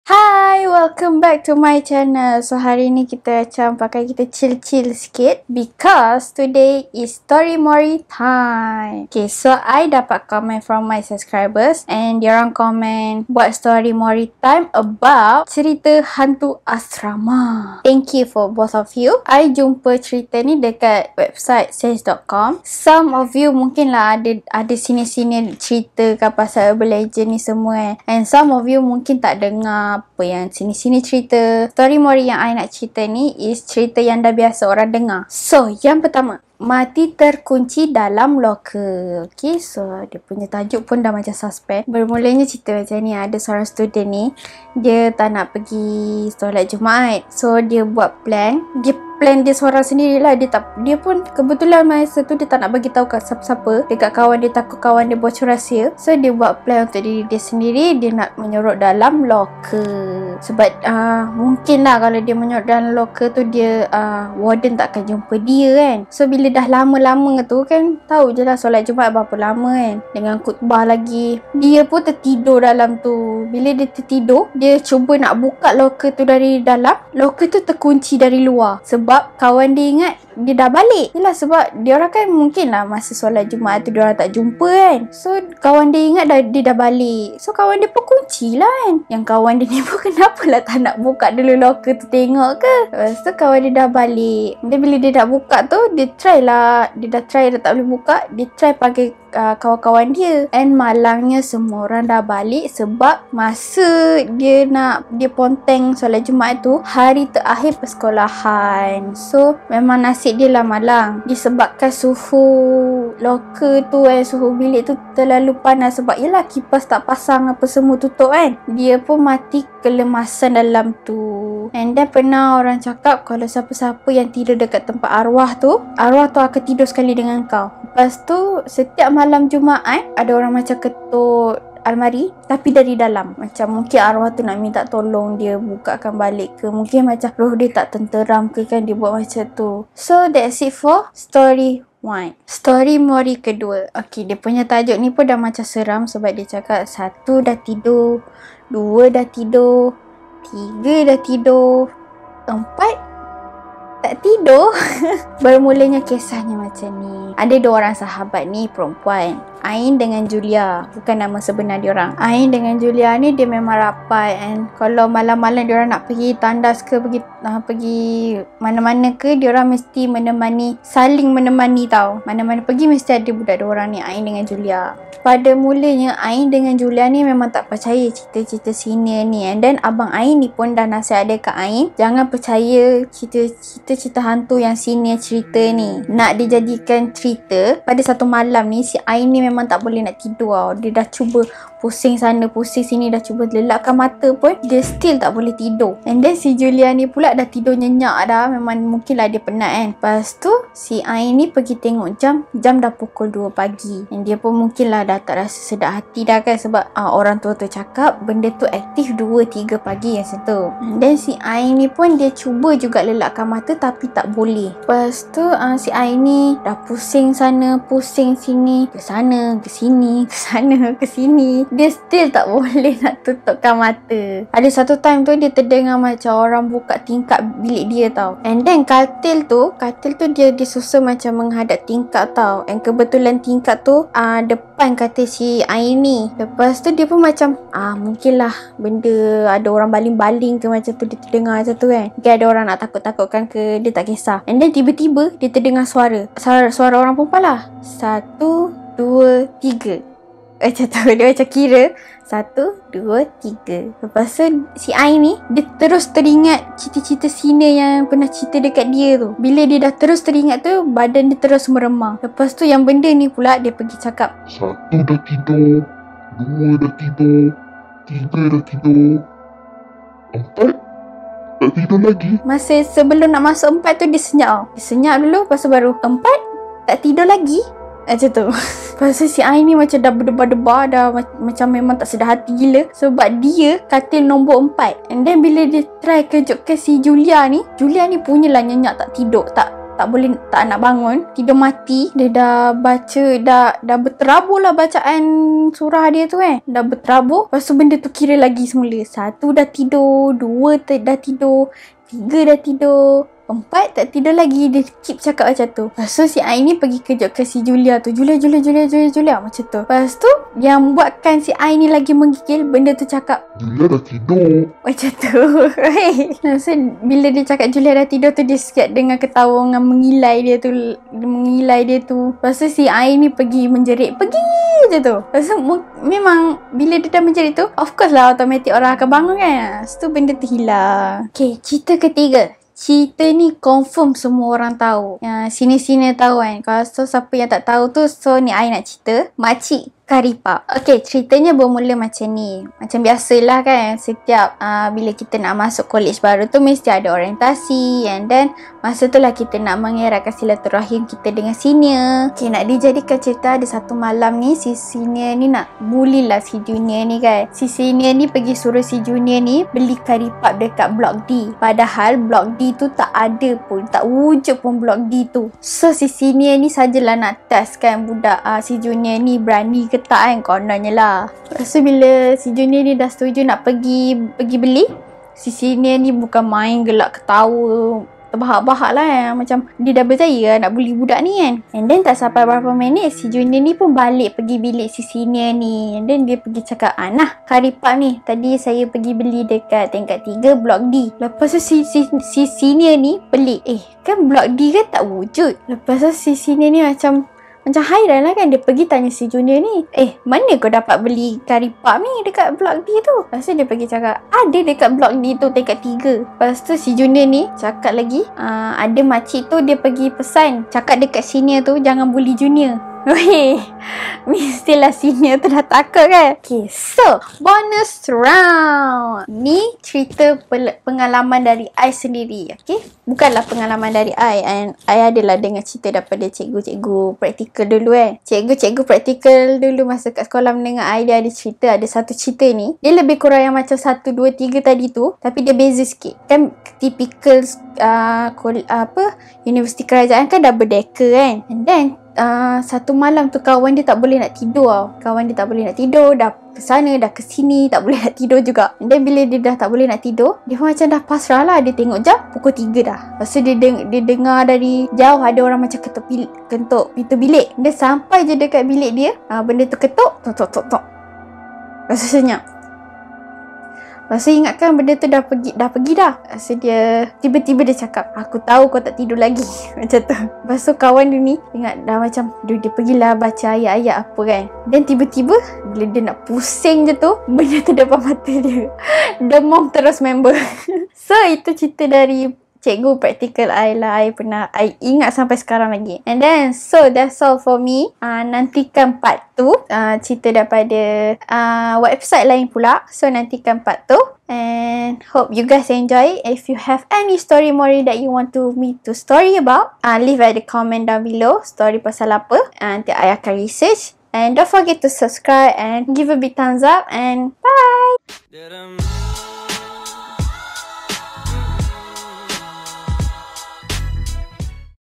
Hi, welcome back to my channel. So hari ni kita chill sikit because today is Story Mori time. Okay, so I dapat comment from my subscribers and diorang comment buat Story Mori time about cerita hantu asrama. Thank you for both of you. I jumpa cerita ni dekat website sense.com. Some of you mungkin lah ada sini-sini cerita kan pasal Urban Legend ni semua and some of you mungkin tak dengar apa yang sini-sini cerita. Story Mori yang I nak cerita ni is cerita yang dah biasa orang dengar. So, yang pertama, mati terkunci dalam locker. Okay, so dia punya tajuk pun dah macam suspend. Bermulanya cerita macam ni, ada seorang student ni, dia tak nak pergi solat Jumaat. So, dia buat plan. Dia plan dia seorang sendirilah. Dia pun kebetulan masa tu dia tak nak bagi tahu kat siapa-siapa, dekat kawan dia, takut kawan dia bocor rahsia. So dia buat plan untuk diri dia sendiri. Dia nak menyorok dalam locker sebab mungkin lah kalau dia menyorok dalam locker tu dia warden tak akan jumpa dia kan. So bila dah lama-lama tu kan, tahu je lah solat Jumaat berapa lama kan, dengan khutbah lagi, dia pun tertidur dalam tu. Bila dia tertidur, dia cuba nak buka locker tu dari dalam. Locker tu terkunci dari luar sebab kawan dia ingat dia dah balik. Yelah, sebab dia orang kan mungkin lah masa solat Jumaat tu dia orang tak jumpa kan. So kawan dia ingat dia dah balik. So kawan dia pun kunci lah kan. Yang kawan dia ni pun kenapa lah tak nak buka dulu locker tu tengok ke. Lepas tu kawan dia dah balik. Dia bila dia nak buka tu, dia try lah. Dia dah try dah tak boleh buka. Dia try panggil kawan-kawan dia. And malangnya semua orang dah balik sebab masa dia ponteng solat Jumaat tu hari terakhir persekolahan. So memang nasib dia lah malang disebabkan suhu locker tu suhu bilik tu terlalu panas sebab yelah kipas tak pasang apa semua tutup kan. Dia pun mati kelemasan dalam tu. And then pernah orang cakap kalau siapa-siapa yang tidur dekat tempat arwah tu akan tidur sekali dengan kau. Lepas tu setiap malam Jumaat ada orang macam ketuk almari tapi dari dalam, macam mungkin arwah tu nak minta tolong dia bukakan balik ke, mungkin macam roh dia tak tenteram ke kan, dia buat macam tu. So that's it for story 1. Story Mori kedua. Okay, dia punya tajuk ni pun dah macam seram sebab dia cakap 1 dah tidur, 2 dah tidur, 3 dah tidur, 4 tak tidur. Bermulanya kisahnya macam ni. Ada 2 orang sahabat ni perempuan, Ain dengan Julia. Bukan nama sebenar diorang. Ain dengan Julia ni dia memang rapat. And kalau malam-malam diorang nak pergi tandas ke, pergi mana-mana ke, diorang mesti saling menemani tau. Mana-mana pergi mesti ada budak 2 orang ni, Ain dengan Julia. Pada mulanya Ain dengan Julia ni memang tak percaya cerita-cerita senior ni. And then abang Ain ni pun dah nasihat dia kat Ain, jangan percaya cerita hantu yang senior cerita ni. Nak dijadikan cerita, pada satu malam ni si Ain ni memang tak boleh nak tidur tau. Dia dah cuba pusing sana pusing sini, dah cuba lelapkan mata pun dia still tak boleh tidur. And then si Julia ni pula dah tidur nyenyak dah, memang mungkin lah dia penat kan. Lepas tu si Ain ni pergi tengok jam dah pukul 2 pagi. And dia pun mungkin lah dah tak rasa sedap hati dah kan sebab orang tua tu cakap benda tu aktif 2-3 pagi macam tu. And then si Ain ni pun dia cuba juga lelapkan mata tapi tak boleh. Lepas tu si Ain ni dah pusing sana pusing sini, ke sana ke sini, ke sana ke sini, dia still tak boleh nak tutupkan mata. Ada satu time tu dia terdengar macam orang buka tingkap bilik dia tau. And then katil tu dia disusun macam menghadap tingkap tau. And kebetulan tingkap tu depan katil si Ain ni. Lepas tu dia pun macam mungkinlah benda ada orang baling-baling ke macam tu, dia terdengar macam tu kan. Mungkin ada orang nak takut-takutkan ke, dia tak kisah. And then tiba-tiba dia terdengar suara orang perempuan lah. 1, 2, 3 macam tu. Dia macam kira 1, 2, 3. Lepas tu si Ain ni dia terus teringat cerita-cerita senior yang pernah cerita dekat dia tu. Bila dia dah terus teringat tu, badan dia terus meremang. Lepas tu yang benda ni pula dia pergi cakap 1 dah tidur, 2 dah tidur, 3 dah tidur, 4 tak tidur lagi. Masa sebelum nak masuk 4 tu dia senyap tau. Dia senyap dulu, lepas tu baru 4 tak tidur lagi. Macam tu. Lepas tu si Ain ni macam dah berdebar-debar, dah macam memang tak sedar hati gila. Sebab dia katil nombor 4. And then bila dia try kejutkan si Julia ni punyalah nyenyak tak tidur. Tak tak nak bangun, tidur mati. Dia dah baca, dah berterabur lah bacaan surah dia tu dah berterabur. Lepas tu benda tu kira lagi semula. 1 dah tidur, 2 dah tidur, 3 dah tidur, 4 tak tidur lagi. Dia keep cakap macam tu. Lepas tu si Ain ni pergi kejut ke si Julia tu. Julia macam tu. Lepas tu yang buatkan si Ain ni lagi menggigil, benda tu cakap Julia dah tidur. macam tu. So bila dia cakap Julia dah tidur tu, dia siap dengan ketawa dengan mengilai dia tu. Lepas tu si Ain ni pergi menjerit, pergi je tu. Lepas tu memang bila dia dah menjerit tu, of course lah automatik orang akan bangun kan. Lepas tu benda tu hilang. Okay, cerita ketiga. Cerita ni confirm semua orang tahu. Yang sini-sini tahu kan. Kalau siapa yang tak tahu tu, so ni I nak cerita. Makcik Karipap. Okay, ceritanya bermula macam ni. Macam biasalah kan, setiap bila kita nak masuk college baru tu mesti ada orientasi, and then masa tu lah kita nak mengeratkan silaturahim kita dengan senior. Okay, nak dijadikan cerita, ada satu malam ni si senior ni nak bully lah si junior ni kan. Si senior ni pergi suruh si junior ni beli karipap dekat blok D. Padahal blok D tu tak ada pun, tak wujud pun blok D tu. So si senior ni sajalah nak test kan budak si junior ni berani ke tak kan, kononnya lah. Lepas tu bila si junior ni dah setuju nak pergi beli, si senior ni bukan main gelak ketawa, terbahak-bahak lah kan. Macam dia dah berjaya nak bully budak ni kan. And then tak sampai berapa minit, si junior ni pun balik pergi bilik si senior ni. And then dia pergi cakap, nah karipap ni tadi saya pergi beli dekat tingkat 3 blok D. Lepas tu si senior ni pelik, kan blok D kan tak wujud. Lepas tu si senior ni macam hairan lah kan. Dia pergi tanya si junior ni, mana kau dapat beli karipap ni dekat blok D tu? Lepas tu dia pergi cakap, ada dekat blok D tu tingkat 3. Lepas tu si junior ni cakap lagi, ada makcik tu dia pergi pesan, cakap dekat senior tu jangan bully junior. Weh, mestilah senior tu dah takut kan. Okay, so bonus round. Ni cerita pengalaman dari I sendiri. Okay, bukanlah pengalaman dari I. And I adalah dengar cerita daripada cikgu-cikgu praktikal dulu kan. Cikgu-cikgu praktikal dulu masa kat sekolah mendengar I, dia ada cerita. Ada satu cerita ni, dia lebih kurang yang macam 1, 2, 3 tadi tu, tapi dia beza sikit. Kan typical universiti kerajaan kan double decker kan. And then satu malam tu kawan dia tak boleh nak tidur tau. Kawan dia tak boleh nak tidur, dah ke sana dah ke sini, tak boleh nak tidur juga. Dan bila dia dah tak boleh nak tidur, dia macam dah pasrah lah. Dia tengok jam pukul 3 dah. Lepas tu dia dengar dari jauh ada orang macam ketuk pintu bilik. Dia sampai je dekat bilik dia, benda tu ketuk, tok. Lepas tu senyap. Lepas tu ingatkan benda tu dah pergi dah. Lepas tu dia tiba-tiba dia cakap, aku tahu kau tak tidur lagi. Macam tu. Lepas tu kawan dia ni ingat dah macam, dia pergilah baca ayat-ayat apa kan. Dan tiba-tiba bila dia nak pusing je tu, benda tu depan mata dia. Demam terus member. So itu cerita dari cikgu praktikal I lah. I ingat sampai sekarang lagi. And then so that's all for me. Nantikan part 2, cerita daripada website lain pula. So nantikan part 2. And hope you guys enjoy. If you have any story Mori that you want me to story about, leave at the comment down below. Story pasal apa, nanti I akan research. And don't forget to subscribe and give a big thumbs up. And bye.